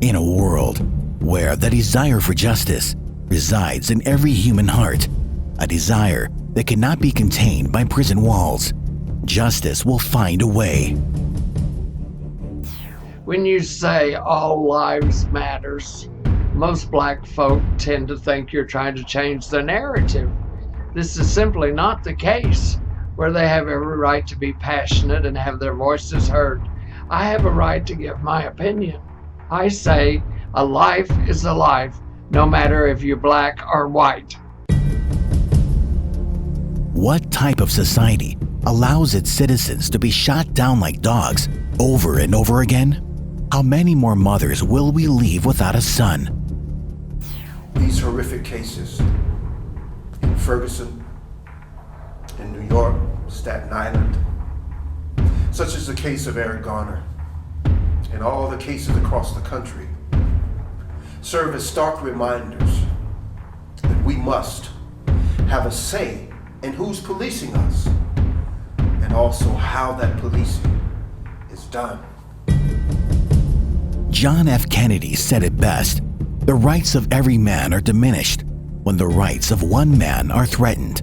In a world where the desire for justice resides in every human heart, a desire that cannot be contained by prison walls, justice will find a way. When you say all lives matters, most black folk tend to think you're trying to change the narrative. This is simply not the case. Where they have every right to be passionate and have their voices heard, I have a right to give my opinion. I say a life is a life, no matter if you're black or white. What type of society allows its citizens to be shot down like dogs over and over again? How many more mothers will we leave without a son? These horrific cases in Ferguson, in New York, Staten Island, such as the case of Eric Garner, and all the cases across the country, serve as stark reminders that we must have a say in who's policing us, and also how that policing is done. John F. Kennedy said it best: the rights of every man are diminished when the rights of one man are threatened.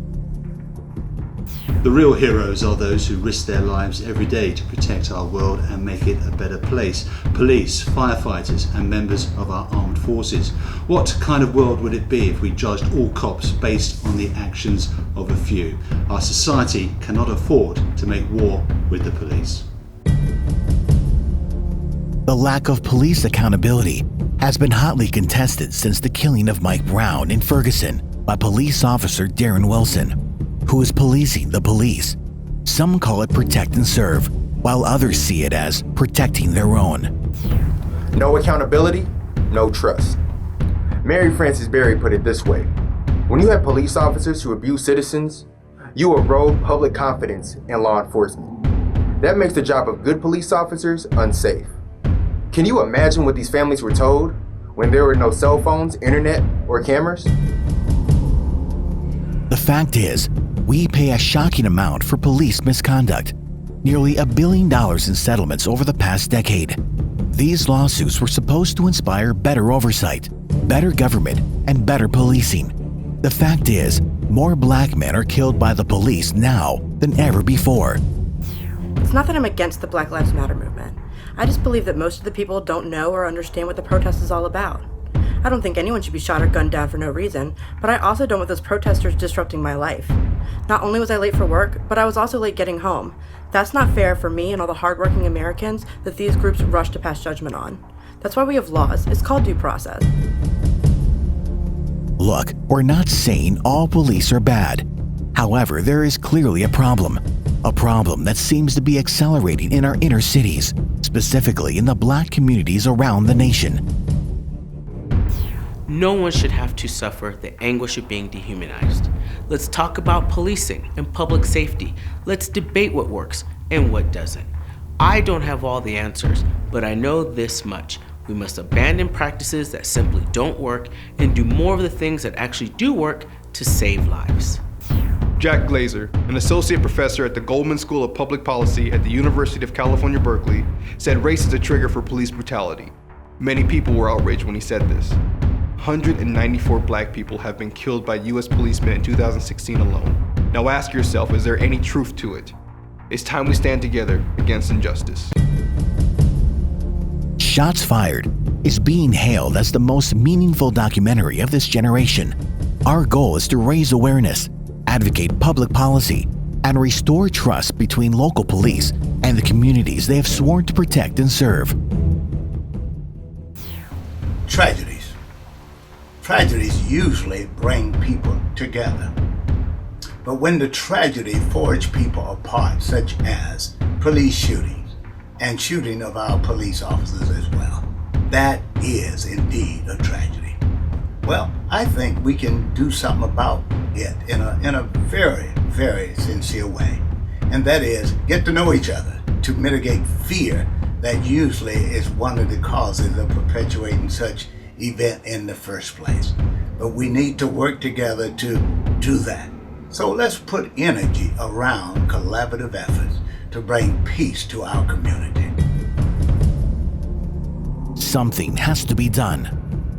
The real heroes are those who risk their lives every day to protect our world and make it a better place. Police, firefighters, and members of our armed forces. What kind of world would it be if we judged all cops based on the actions of a few? Our society cannot afford to make war with the police. The lack of police accountability has been hotly contested since the killing of Mike Brown in Ferguson by police officer Darren Wilson, who is policing the police. Some call it protect and serve, while others see it as protecting their own. No accountability, no trust. Mary Frances Berry put it this way: when you have police officers who abuse citizens, you erode public confidence in law enforcement. That makes the job of good police officers unsafe. Can you imagine what these families were told when there were no cell phones, internet, or cameras? The fact is, we pay a shocking amount for police misconduct, nearly $1 billion in settlements over the past decade. These lawsuits were supposed to inspire better oversight, better government, and better policing. The fact is, more black men are killed by the police now than ever before. It's not that I'm against the Black Lives Matter movement. I just believe that most of the people don't know or understand what the protest is all about. I don't think anyone should be shot or gunned down for no reason, but I also don't want those protesters disrupting my life. Not only was I late for work, but I was also late getting home. That's not fair for me and all the hardworking Americans that these groups rush to pass judgment on. That's why we have laws. It's called due process. Look, we're not saying all police are bad. However, there is clearly a problem that seems to be accelerating in our inner cities, specifically in the black communities around the nation. No one should have to suffer the anguish of being dehumanized. Let's talk about policing and public safety. Let's debate what works and what doesn't. I don't have all the answers, but I know this much. We must abandon practices that simply don't work and do more of the things that actually do work to save lives. Jack Glazer, an associate professor at the Goldman School of Public Policy at the University of California, Berkeley, said race is a trigger for police brutality. Many people were outraged when he said this. 194 black people have been killed by U.S. policemen in 2016 alone. Now ask yourself, is there any truth to it? It's time we stand together against injustice. Shots Fired is being hailed as the most meaningful documentary of this generation. Our goal is to raise awareness, advocate public policy, and restore trust between local police and the communities they have sworn to protect and serve. Tragedies usually bring people together. But when the tragedy forges people apart, such as police shootings and shooting of our police officers as well, that is indeed a tragedy. Well, I think we can do something about it in a very, very sincere way. And that is get to know each other to mitigate fear that usually is one of the causes of perpetuating such event in the first place. But we need to work together to do that. So let's put energy around collaborative efforts to bring peace to our community. something has to be done.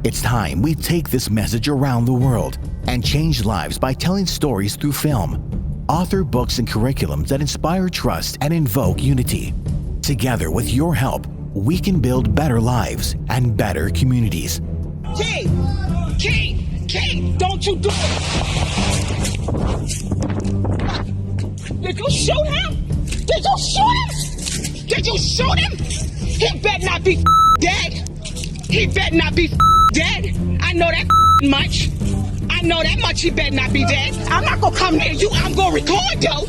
It's time we take this message around the world and change lives by telling stories through film, author books and curriculums that inspire trust and invoke unity. Together, with your help, we can build better lives and better communities. Key, don't you do it! Did you shoot him? Did you shoot him? Did you shoot him? He better not be dead. He better not be dead. I know that much. I know that much. He better not be dead. I'm not gonna come near you. I'm gonna record though.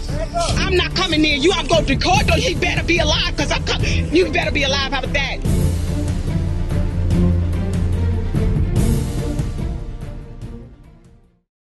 I'm not coming near you. I'm gonna record though. He better be alive, cause I'm coming. You better be alive. How about that?